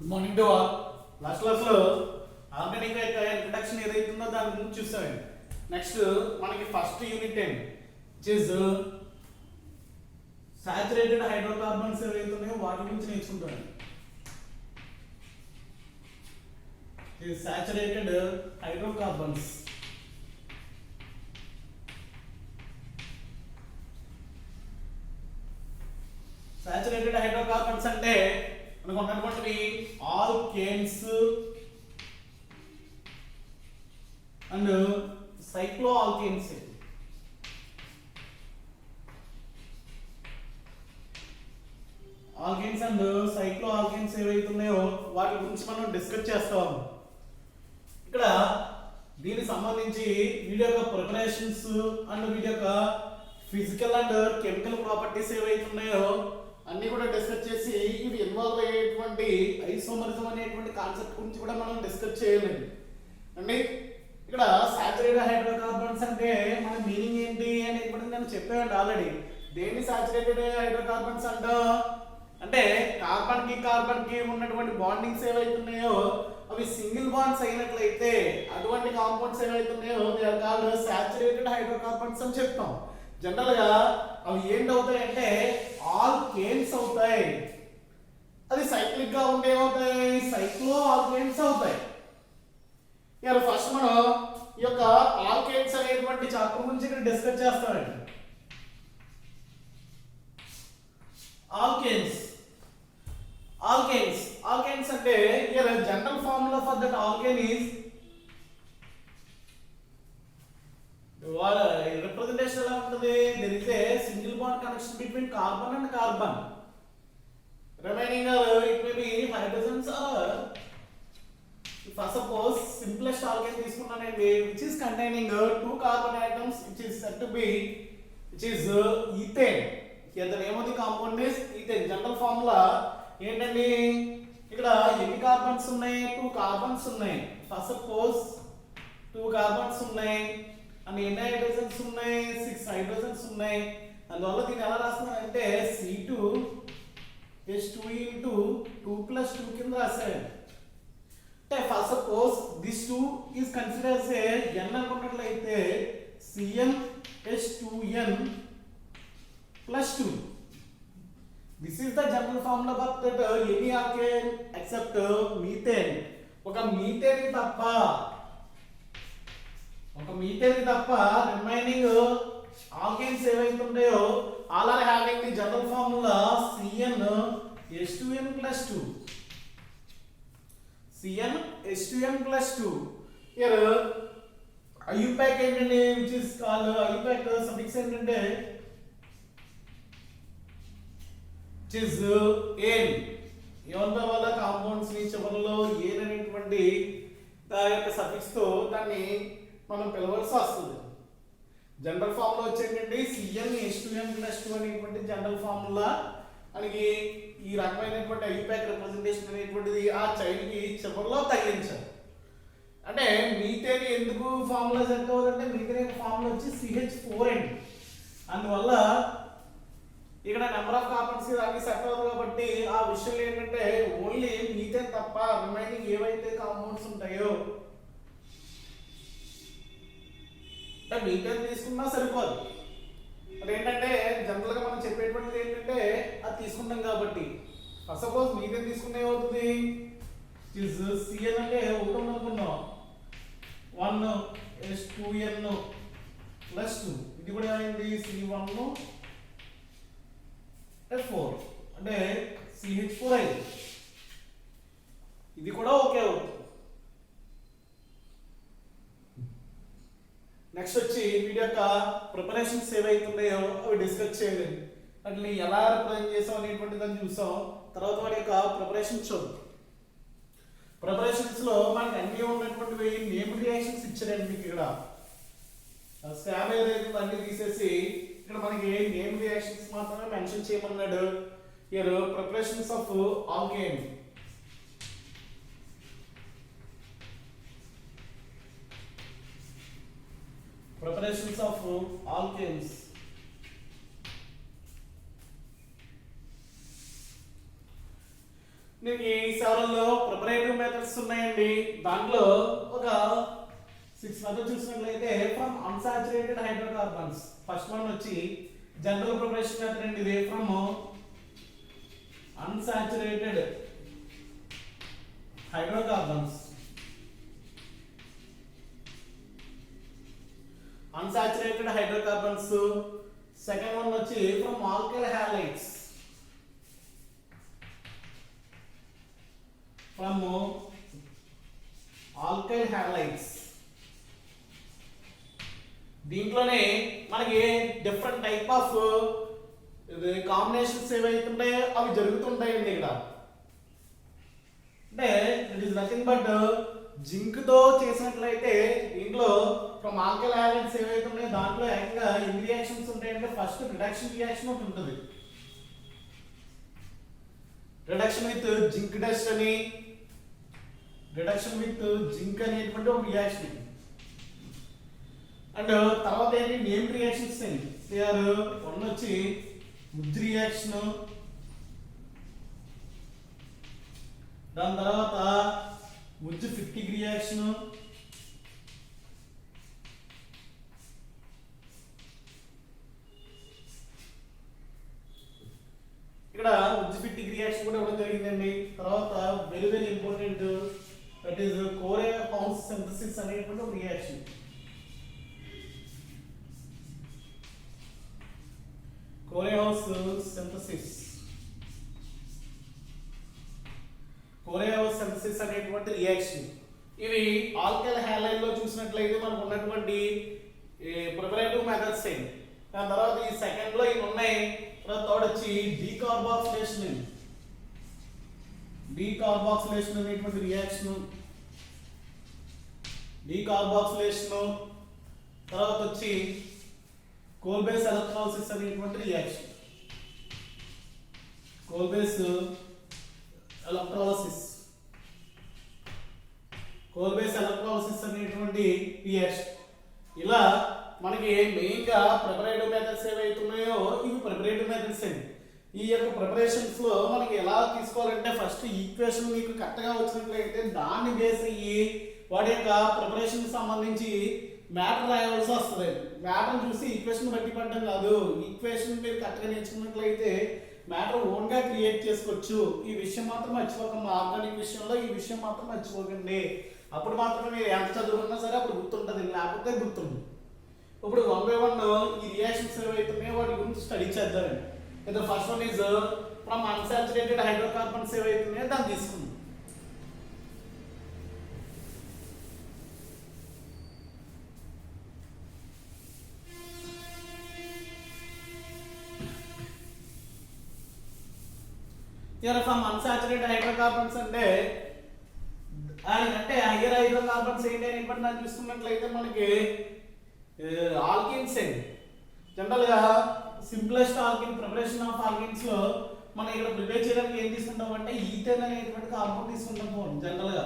Good morning to all. Last క్లాస్లో organic యొక్క introduction ఏదైతుందో దాని గురించి చూస్తామండి. నెక్స్ట్ మనకి ఫస్ట్ యూనిట్ ఏంటి, విచ్ ఇస్ సాచురేటెడ్ హైడ్రోకార్బన్స్ ఏవైతున్నాయో వాటి గురించి నేర్చుకుంటామండి. Saturated hydrocarbons. సాచురేటెడ్ హైడ్రోకార్బన్స్ అంటే మనకు ఉన్నటువంటివి alkanes and cycloalkanes. Alkanes and cycloalkanes ఏవైతే ఉన్నాయో వాటి గురించి మనం డిస్కస్ చేస్తాము. ఇక్కడ దీనికి సంబంధించి వీటి యొక్క ప్రిపరేషన్స్ అండ్ వీటి యొక్క ఫిజికల్ అండ్ కెమికల్ ప్రాపర్టీస్ ఏవైతే ఉన్నాయో అన్ని కూడా డిస్కస్ చేసి ఇవి ఇన్వాల్వ్ అయ్యేటువంటి ఐసోమరిజం అనేటువంటి కాన్సెప్ట్ గురించి కూడా మనం డిస్కస్ చేయాలండి. అండి ఇక్కడ సాచురేటెడ్ హైడ్రోకార్బన్స్ అంటే మన మీనింగ్ ఏంటి అనేది కూడా నేను చెప్పాను ఆల్రెడీ. దేన్ని సాచురేటెడ్ హైడ్రోకార్బన్స్ అంటే కార్బన్ కి ఉన్నటువంటి బాండింగ్స్ ఏవైతే ఉన్నాయో అవి సింగిల్ బాండ్స్ అయినట్లయితే అటువంటి కాంపౌండ్స్ ఏవైతే ఉన్నాయో they are called saturated hydrocarbons అని చెప్తాం. జనరల్ గా అవి ఏంటవుతాయి అంటే ఆల్కేన్స్ అవుతాయి. అది సైక్లిక్ గా ఉంటే ఏమవుతాయి, సైక్లో ఆల్కేన్స్ అవుతాయి. ఇక ఫస్ట్ మనం ఈ యొక్క ఆల్కేన్స్ అనేటువంటి చాప్టర్ గురించి ఇక్కడ డిస్కస్ చేస్తామండి. ఆల్కేన్స్ ఆల్కేన్స్ అంటే ఇక్కడ general formula for that alkane is representation ఎలా ఉంటుంది, there is a single bond connection between carbon and carbon, remaining it may be hydrogens or if I suppose simplest alkane తీసుకున్నానండి which is containing two carbon atoms which is said to be ethane. Here the name of the compound is ethane. General formula ఏంటండి, ఇక్కడ ఎన్ని carbons ఉన్నాయి, 2 carbons ఉన్నాయి. First suppose 2 carbons ఉన్నాయి and ఎన్ని hydrogens ఉన్నాయి, 6 hydrogens ఉన్నాయి. అందువల్ల దీన్ని ఎలా రాస్తున్నానంటే C2H2 into 2 plus 2 కింద రాశాను. అంటే first suppose this 2 is consider as n అనుకున్నట్లయితే CnH2n plus 2. This is the general formula for that any alkane except methane. ఒక మీథేన్ తప్ప రిమైనింగ్ ఆల్కేన్స్ ఏవైతే ఉంటాయో all are having the general formula CnH2n plus 2. CnH2n plus 2. Here IUPAC ఏంటంటే which is called IUPAC suffix ఏంటంటే which is an. ఏమంటే వల్ల compounds ని చివరిలో ఏన్ అనేటువంటి యొక్క సఫిక్స్ తో దాన్ని మనం పిలవాల్సి వస్తుంది. జనరల్ ఫార్ములా వచ్చేటండి CnH2n plus 2 అనేటువంటి జనరల్ ఫార్ములా. మనకి ఈ రకమైనటువంటి ఐపాక్ రిప్రజెంటేషన్ అనేటువంటిది ఆ చైన్ కి చివరిలో తగిలించాలి. అంటే మీథేన్ ఎందుకు ఫార్ములా సెట్ అవుతుందంటే మీథేన్ ఫార్ములా వచ్చి CH4 అండి. అందువల్ల ఇక్కడ నెంబర్ ఆఫ్ కార్బన్స్ అన్ని సెట్ అవుతుంది కాబట్టి ఆ విషయం ఏంటంటే ఓన్లీ మీథేన్ తప్ప రిమైనింగ్ ఏవైతే కాంపౌండ్స్ ఉంటాయో మీథేన్ తీసుకున్నా సరిపోదు. అదేంటంటే జనరల్ గా మనం చెప్పేటువంటిది ఏంటంటే అది తీసుకుంటాం కాబట్టి ఫస్ట్ సపోజ్ మీథేన్ తీసుకున్న ఏమవుతుంది, Cn అంటే ఒకటి అనుకున్నాం 1H2n plus 2. ఇది కూడా ఏమైంది C1H4 అంటే CH4 అయింది. ఇది కూడా ఓకే అవుతుంది. నెక్స్ట్ వచ్చి వీటి యొక్క ప్రిపరేషన్స్ ఏవైతే ఉన్నాయో అవి డిస్కస్ చేయాలి. వాటిని ఎలా రిప్రజెంట్ చేసాం అనేటువంటి దాన్ని చూసాం. తర్వాత వాటి యొక్క ప్రిపరేషన్స్ చూద్దాం. ప్రిపరేషన్స్ లో మనకి అన్ని ఉన్నటువంటివి నేమ్ రియాక్షన్స్ ఇచ్చారండి. మీకు ఇక్కడ స్టాబ్ ఏదైతే అన్ని తీసేసి ఇక్కడ మనకి నేమ్ రియాక్షన్స్ మాత్రమే మెన్షన్ చేయమన్నాడు. Here preparations of alkane. Preparations of alkanes. దీనికి సెవరల్ ప్రిపరేటివ్ మెథడ్స్ ఉన్నాయండి. దాంట్లో ఒక 6 మెథడ్స్ చూసినట్లయితే from unsaturated hydrocarbons. First one వచ్చి జనరల్ ప్రిపరేషన్ మెథడ్ అండి. ఇది from unsaturated hydrocarbons. Unsaturated hydrocarbons. Second one వచ్చి from alkyl halides. From alkyl halides. దీంట్లోనే మనకి డిఫరెంట్ టైప్ ఆఫ్ కాంబినేషన్స్ ఏవైతుంటాయో అవి జరుగుతుంటాయండి. ఇక్కడ అంటే it is nothing but zinc తో చేసినట్లయితే దీంట్లో ఫ్రమ్ ఆల్కైల్ హాలైడ్స్ ఏవైతే ఉన్నాయో దాంట్లో ఏకంగా ఎన్ని రియాక్షన్స్ ఉంటాయంటే ఫస్ట్ రిడక్షన్ రియాక్షన్ ఒకటి ఉంటుంది. రిడక్షన్ విత్ జింక్ డస్ట్ అని, రిడక్షన్ విత్ జింక్ అనేటువంటి ఒక రియాక్షన్. అండ్ తర్వాత ఏంటి నేమ్ రియాక్షన్స్ అండి. వన్ వచ్చి వుడ్ రియాక్షన్, దాని తర్వాత వుడ్ ఫిట్టిక్ రియాక్షన్, ఇక్కడ వుడ్ ఫిట్టిక్ రియాక్షన్ కూడా ఇవ్వడం జరిగిందండి. తర్వాత very very important that is కోరే హౌస్ సింథసిస్ అనేటువంటి ఒక రియాక్షన్. కోరేహౌస్ సింథసిస్. కోరేహౌస్ సింథసిస్ అనేటువంటి రియాక్షన్. ఇవి ఆల్కైల్ హాలైడ్ లో చూసినట్లయితే మనకు ఉన్నటువంటి ప్రిపరేటివ్ మెథడ్స్. దాని తర్వాత ఈ సెకండ్ లో ఇవి ఉన్నాయి. తర్వాత థర్డ్ వచ్చి డీకార్బాక్సిలేషన్. డీకార్బాక్సిలేషన్ అనేటువంటి రియాక్షన్. డీకార్బాక్సిలేషన్. తర్వాత వచ్చి కోల్ బేస్ ఎలక్ట్రాలిసిస్ అనేటువంటి reaction. Coal base electrolysis. Coal base electrolysis అనేటువంటి రియాక్షన్. ఇలా మనకి మెయిన్ గా ప్రిపరేటివ్ మెథడ్స్ ఏవైతే ఉన్నాయో ఇవి ప్రిపరేటివ్ మెథడ్స్ అండి. ఈ యొక్క ప్రిపరేషన్స్ లో మనకి ఎలా తీసుకోవాలంటే ఫస్ట్ ఈక్వేషన్ మీకు కరెక్ట్ గా వచ్చినట్లయితే దాన్ని బేస్ అయ్యి వాటి యొక్క ప్రిపరేషన్ సంబంధించి మ్యాటర్ రాయవలసి వస్తుంది. మ్యాటర్ చూసి ఈక్వేషన్ బట్టి పడడం కాదు. ఈక్వేషన్ మీరు కరెక్ట్గా నేర్చుకున్నట్లయితే మ్యాటర్ ఓన్ గా క్రియేట్ చేసుకోవచ్చు. ఈ విషయం మాత్రం మర్చిపోకండి. ఆర్గానిక్ విషయంలో ఈ విషయం మాత్రం మర్చిపోకండి. అప్పుడు మాత్రమే మీరు ఎంత చదువుకున్నా సరే అప్పుడు గుర్తుంటుంది, లేకపోతే గుర్తుంది. ఇప్పుడు 1 by 1 ఈ రియాక్షన్స్ ఏవైతున్నాయో వాటి గురించి స్టడీ చేద్దామండి. అయితే first one is from unsaturated hydrocarbons ఏవైతున్నాయో దాన్ని తీసుకుందాం. ఫ్రమ్ అన్సాచురేటెడ్ హైడ్రోకార్బన్స్ అంటే హైయర్ హైడ్రోకార్బన్స్ ఏంటి అని ఇప్పుడు నాకు చూసుకున్నట్లయితే మనకి ఆల్కిన్స్ అండి. జనరల్ గా simplest alkene preparation of alkynes లో మనం ఇక్కడ ప్రిపేర్ చేయడానికి ఏం తీసుకుంటాం అంటే ఈథేన్ అనేటువంటి కాంపౌండ్ తీసుకుంటాం. జనరల్ గా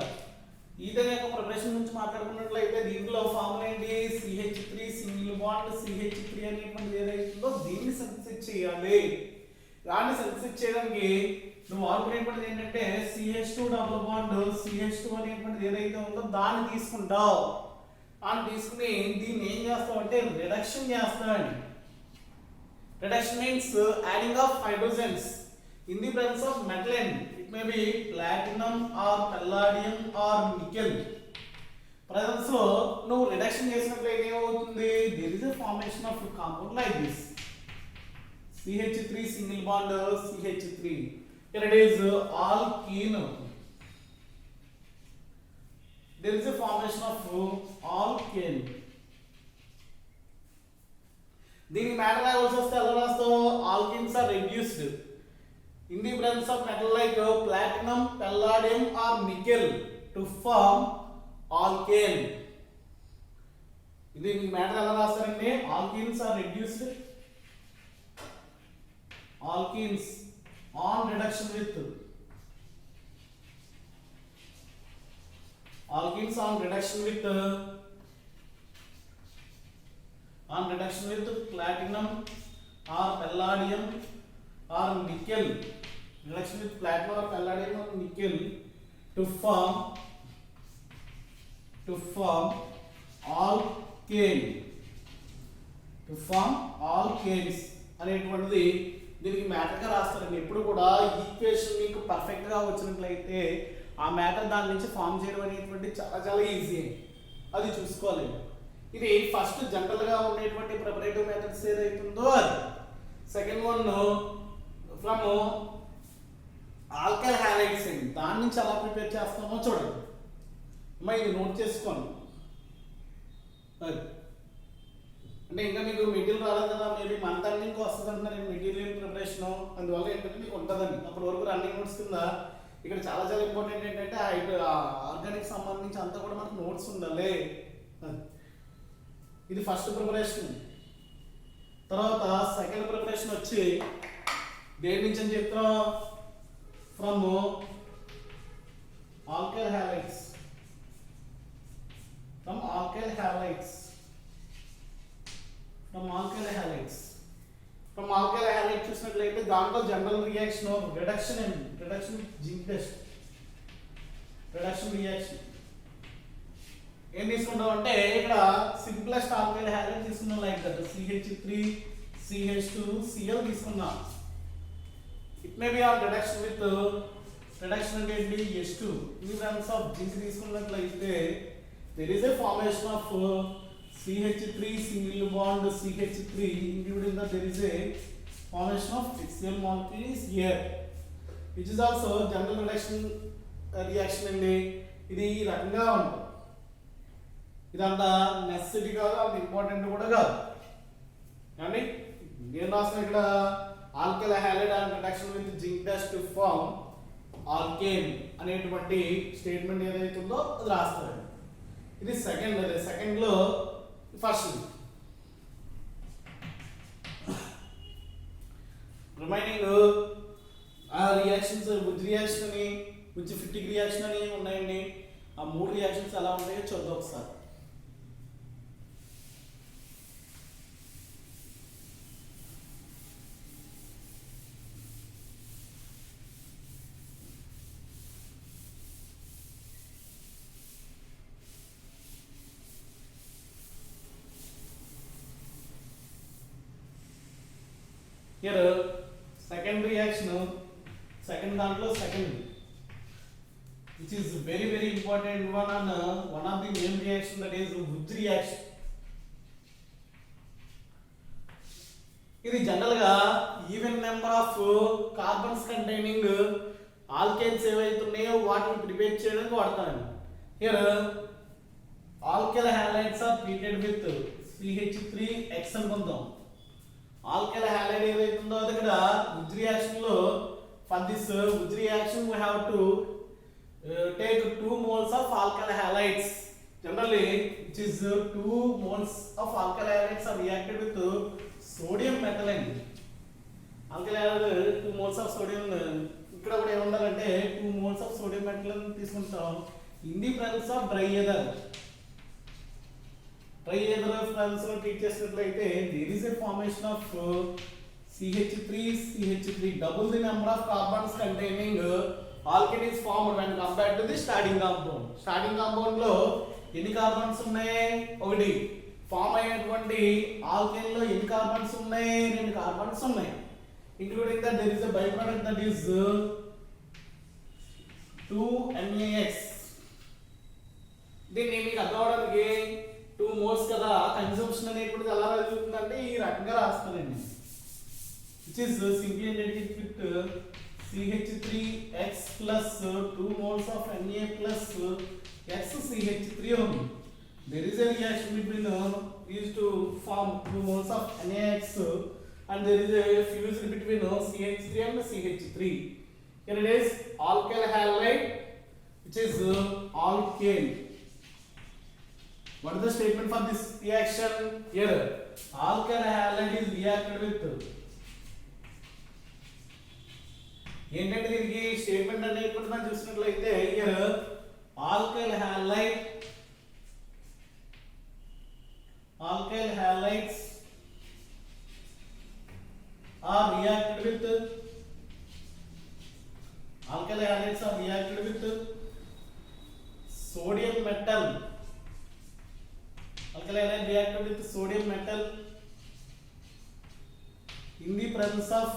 ఈథేన్ యొక్క ప్రిపరేషన్ గురించి మాట్లాడుకున్నట్లయితే దీంట్లో ఫార్ములా ఏంటి CH3 సింగిల్ బాండ్ CH3 అనేటువంటి ఏదైతుందో దీన్ని సింథసిస్ చేయాలి. దాన్ని సింథసిస్ చేయడానికి నువ్వు వాడుకునేటువంటిది ఏంటంటే CH2 డబుల్ బాండ్ CH2 అనేటువంటిది ఏదైతే ఉందో దాన్ని తీసుకుంటావు. అని తీసుకుని దీన్ని ఏం చేస్తావు అంటే రిడక్షన్ చేస్తావండి. Reduction means adding of hydrogens in the presence of metal and it may be platinum or palladium or nickel. Presence లో నువ్వు రిడక్షన్ చేసినట్లయితే ఏమవుతుంది? There is a formation of compound like this CH3 single bond CH3. Here it is alkene. There is a formation of alkane. దీని matter రావాల్సి వస్తే ఎలా రాస్తావు? Alkenes are reduced in the presence of metal like platinum, palladium or nickel to form alkane. ఇది matter ఎలా రాస్తారండి? Alkenes are reduced alkenes on reduction with alkenes on reduction with platinum or palladium or nickel reaction with platinum or palladium or nickel to form alkane alkanes అనేటువంటిది దీనికి matter గా రాస్తారండి. ఎప్పుడు కూడా equation మీకు perfect గా వచ్చినట్లయితే ఆ మ్యాటర్ దాని నుంచి ఫామ్ చేయడం అనేటువంటి చాలా చాలా ఈజీ, అది చూసుకోవాలి. ఇది ఫస్ట్ జనరల్ గా ఉండేటువంటి ప్రిపరేటివ్ మెథడ్స్ ఏదైతుందో అది. Second one from alkyl halides అండి, దాని నుంచి ఎలా ప్రిపేర్ చేస్తామో చూడండి. అమ్మా ఇది నోట్ చేసుకోండి. అది అంటే ఇంకా మీకు మెటీరియల్ రాలేదు కదా, మేబీ మంత్ ఎండింగ్కి వస్తుంది అంటున్నా నేను మెటీరియల్ ప్రిపరేషన్, అందువల్ల ఏంటంటే మీకు ఉంటుందండి. అప్పటి వరకు రన్నింగ్ నోట్స్ కింద ఇక్కడ చాలా చాలా ఇంపార్టెంట్ ఏంటంటే ఆర్గానిక్ సంబంధించి అంతా కూడా మనకు నోట్స్ ఉండాలి. ఇది ఫస్ట్ ప్రిపరేషన్. తర్వాత సెకండ్ ప్రిపరేషన్ వచ్చి దేని నుంచి అని చెప్తాం, from alkyl halides. From alkyl halides చూసినట్లయితే దాంట్లో general reaction reduction zinc test reduction reaction ఏం తీసుకుంటాం అంటే ఇక్కడ సింప్లెస్ట్ ఆల్కైల్ హాలైడ్ తీసుకున్నాం, లైక్ దట్ CH3CH2Cl తీసుకున్నాం. It may be on reduction with reduction అంటే ఏంటి H2 in terms of zinc తీసుకున్నట్లయితే there is a formation of CH3 single bond CH3, including that there is a formation of HCl molecules here, which is also general reaction అండి. ఇది ఈ రకంగా ఉంటుంది. ఇదంతా necessity కాదు, అంత ఇంపార్టెంట్ కూడా కాదు. కానీ నేను రాసిన ఇక్కడ alkyl halide and reduction with zinc dust to form alkane అనేటువంటి స్టేట్మెంట్ ఏదైతే ఉందో అది రాస్తారండి. ఇది సెకండ్ లో ఫస్ట్ రిమైనింగ్ ఆ రియాక్షన్స్ ఉజ్ రియాక్షన్ అని ఉజ్ ఫిట్టిక్ రియాక్షన్ అని ఉన్నాయండి. ఆ మూడు రియాక్షన్స్ ఎలా ఉంటాయో చూద్దాం ఒకసారి. Here second reaction, second దాంట్లో second, which is very very important one and one of the main reaction, that is Wurtz reaction. ఇది జనరల్ గా even number of carbons containing alkanes ఏవైతే ఉన్నాయో వాటిని ప్రిపేర్ చేయడానికి వాడతాను. Here alkyl halides are treated with CH3X అనుకుందాం. Alkyl halide ఏదైతే ఉందో అది ఇక్కడ ఉజ్ రియాక్షన్ లో ఫర్ దిస్ ఉజ్ reaction we have to take 2 moles of alkyl halides. Generally which is 2 moles of alkyl halides are reacted with sodium metal. Alkyl halide 2 moles of sodium, ఇక్కడ కూడా ఏముండాలంటే 2 moles of sodium metal తీసుకుంటాం in the presence of dry ether. Dry ether ఫ్రాన్స్ లో treat చేసినట్లయితే there is a formation of CH3 double the number of carbons containing alkane is formed when compared to the starting compound. Starting compound లో ఎన్ని carbons ఉన్నాయి, ఒకటి. Form అయినటువంటి alkane లో ఎన్ని కార్బన్స్ ఉన్నాయి, 2 కార్బన్స్ ఉన్నాయి. Including that there is a byproduct that is 2NaX. దీన్ని మీకు అర్థం అవడానికి 2 moles కదా, కన్సంప్షన్ అనేటువంటిది ఎలా జరుగుతుందంటే ఈ రకంగా రాస్తానండి. which is simply indicated with CH3X plus 2 moles of Na plus XCH3 only. There is a reaction between these to form 2 moles of NaX, and there is a fusion between CH3 and CH3. Here it is alkyl halide which is alkane. What is the statement for this reaction? Here alkyl halide is reacted with ఏంటంటే దీనికి statement అనేది కూడా మనం చూసినట్లయితే here alkyl halides are reacted with alkali halides are reacted with sodium metal. Alkali halide reacted with sodium metal in the presence of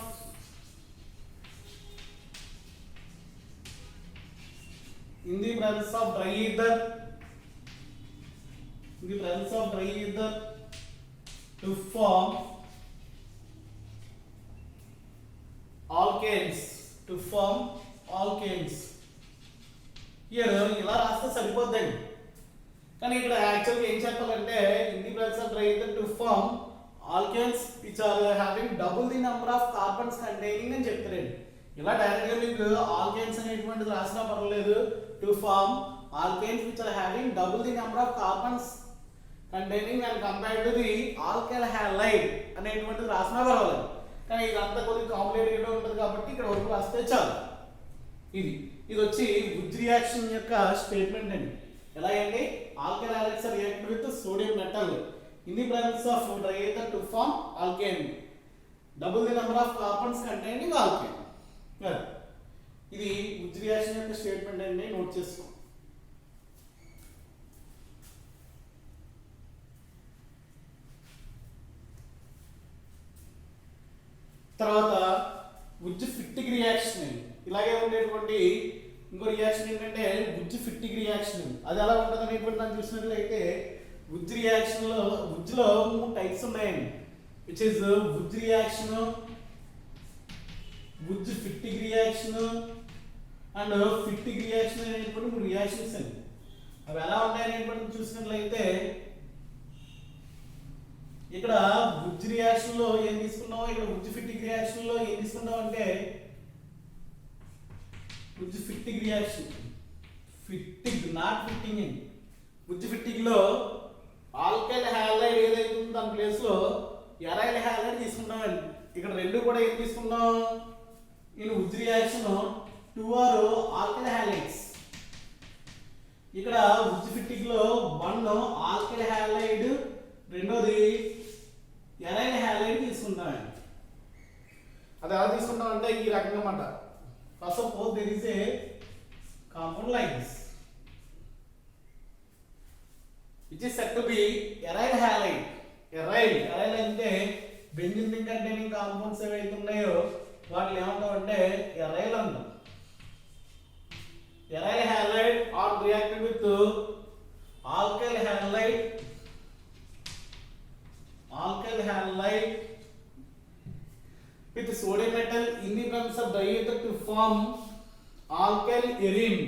dry ether. In the presence of dry ether to form alkanes. Here ఇలా రాస్తే సరిపోద్దండి, కానీ ఇక్కడ యాక్చువల్గా ఏం చెప్పాలంటే in the presence of dry ether to form alkanes which are having double the number of carbons containing అని చెప్తారండి. ఇలా డైరెక్ట్గా మీకు ఆల్కేన్స్ అనేటువంటిది రాసినా పర్వాలేదు. To form alkanes which are having double the number of carbons containing and compared to the alkyl halide అనేటువంటిది రాసినా పర్వాలేదు, కానీ ఇదంతా కొద్దిగా కాంప్లికేటెడ్గా ఉంటుంది కాబట్టి ఇక్కడ వరకు రాస్తే చాలు. ఇది వచ్చి వుజ్ రియాక్షన్ యొక్క స్టేట్మెంట్ అండి. ఎలాగండి, alkyl halides are react with sodium metal in the presence of dry ether to form alkane, double the number of carbons containing alkane. ఇది వుజ్ రియాక్షన్ యొక్క స్టేట్మెంట్ అండి, నోట్ చేసుకో. తర్వాత వుజ్ ఫిట్టింగ్ రియాక్షన్ అండి. ఇలాగే ఉండేటువంటి ఇంకో రియాక్షన్ ఏంటంటే వుజ్ ఫిట్టింగ్ రియాక్షన్. అది ఎలా ఉంటుంది అనేటువంటి మనం చూసినట్లయితే వుజ్ రియాక్షన్లో వుజ్లో 3 టైప్స్ ఉన్నాయండి, which is వుజ్ reaction, వుజ్ fitting reaction and fitting reaction అనేటువంటి 3 రియాక్షన్స్ అండి. అవి ఎలా ఉంటాయనేటువంటి చూసినట్లయితే ఇక్కడ వుజ్ రియాక్షన్ లో ఏం తీసుకున్నాం, ఇక్కడ వుజ్ ఫిట్టింగ్ రియాక్షన్ లో ఏం తీసుకున్నాం అంటే వుజ్ fitting reaction, fitting not fitting అండి. వుజ్ ఫిట్టింగ్ లో ఆల్కైల్ హాలైడ్ ఏదైతే ఉందో దాని ప్లేస్ లో ఎరైల్ హాలైడ్ తీసుకున్నామండి. ఇక్కడ రెండు కూడా ఏం తీసుకున్నాం, ఇన్ వుజ్ రియాక్షన్ 2 ఆర్ ఆల్కైల్ హాలైడ్స్. ఇక్కడ వుజ్ ఫిట్టింగ్ లో 1 ఆల్కైల్ హాలైడ్, రెండోది ఎరైల్ హాలైడ్ తీసుకుంటామండి. అది ఎలా తీసుకుంటాం అంటే ఈ రకంగా అన్నమాట. First suppose there is a compound like this which is said to be aryl halide. Aryl అంటే బెంజీన్ రింగ్ కంటైనింగ్ కాంపౌండ్స్ ఏవైతే ఉన్నాయో వాటిని ఏమంటాం అంటే ఎరైల్ అంటాం. Aryl halide are reacted with alkyl halide with sodium metal in the presence of dry ether to form alkyl arene.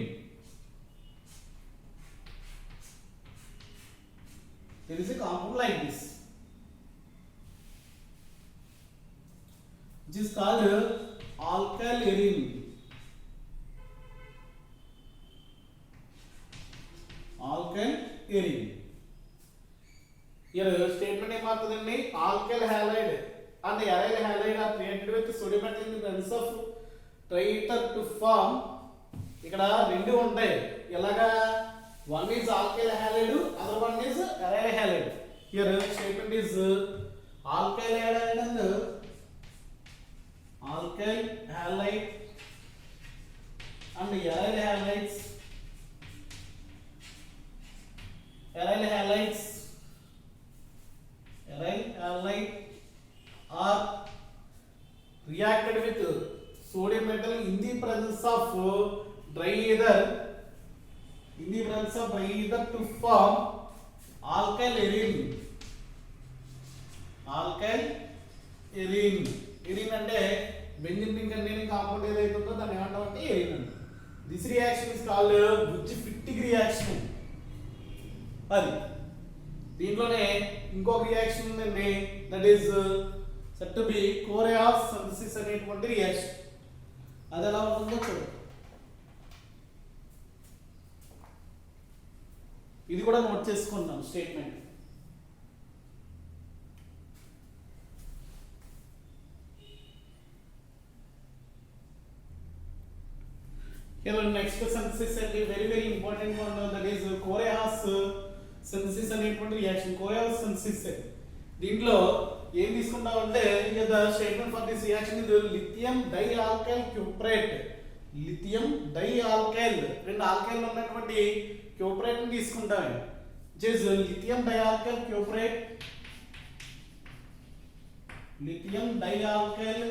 There is a compound like this which is called alkyl arene. Here statement ఏమవుతుందండి, alkyl halide and aryl halide are reacted with sodium metal in the presence of dry ether to form. ఇక్కడ రెండు ఉంటాయి ఎలాగా, one is alkyl halide, other one is aryl halide. Here statement is alkyl halide and aryl halides are reacted with sodium metal in the presence of dry ether to form alkyl arene. Arene అంటే benzene ring containing compound ఏదైతే ఉందో దాన్ని ఏమంటాం అంటే arene అంటాం. This reaction is called వుజ్ fitting reaction. అది దీంట్లోనే ఇంకొక రియాక్షన్ ఉందండి, that is said to be Corey's synthesis అనేటువంటి రియాక్షన్. అది ఎలా ఉంటుందో చూడండి. ఇది కూడా నోట్ చేసుకుందాం statement. Here next synthesis and very very important one, that is Koreas synthesis అనేటువంటి రియాక్షన్. Koreas synthesis దీంట్లో ఏం తీసుకుంటామంటే the statement for this reaction is lithium dialkyl cuprate lithium dialkyl, రెండు ఆల్కైల్ ఉన్నటువంటి క్యూప్రేట్ ని తీసుకుంటాం. Just lithium dialkyl cuprate, lithium dialkyl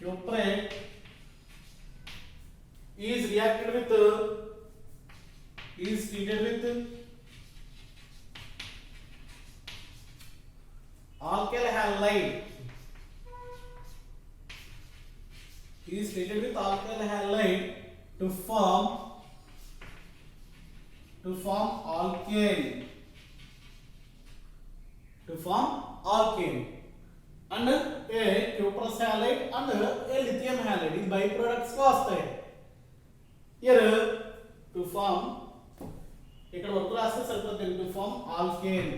cuprate is treated with alkyl halide, to form alkane, and a cuprous halide and a lithium halide. These byproducts వస్తాయి. Here to form, ఇక్కడ work రాస్తే సరిపోతుంది, to form alkane.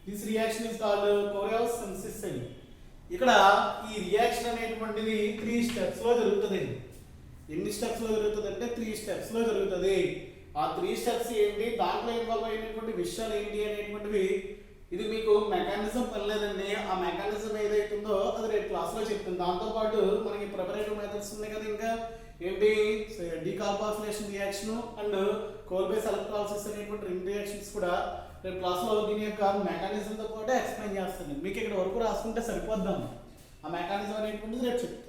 This reaction is called Coriolis consistent. ఇక్కడ ఈ reaction అనేటువంటిది 3 steps లో జరుగుతుంది. ఎన్ని స్టెప్స్ లో జరుగుతుంది అంటే 3 స్టెప్స్ లో జరుగుతుంది. ఆ 3 స్టెప్స్ ఏంటి, దాంట్లో ఇన్వాల్వ్ అయినటువంటి విషయాలు ఏంటి అనేటువంటివి, ఇది మీకు మెకానిజం పనిలేదండి. ఆ మెకానిజం ఏదైతుందో అది రేపు క్లాస్లో చెప్తుంది. దాంతోపాటు మనకి ప్రిపరేటివ్ మెథడ్స్ ఉన్నాయి కదా, ఇంకా ఏంటి decarboxylation reaction and coal base electrolysis అనేటువంటి రెండు రియాక్షన్స్ కూడా రేపు క్లాస్లో దీని యొక్క మెకానిజంతో పాటు ఎక్స్ప్లెయిన్ చేస్తాను. మీకు ఇక్కడ వరకు రాసుకుంటే సరిపోద్దాం. ఆ మెకానిజం అనేటువంటిది రేపు చెప్తాను.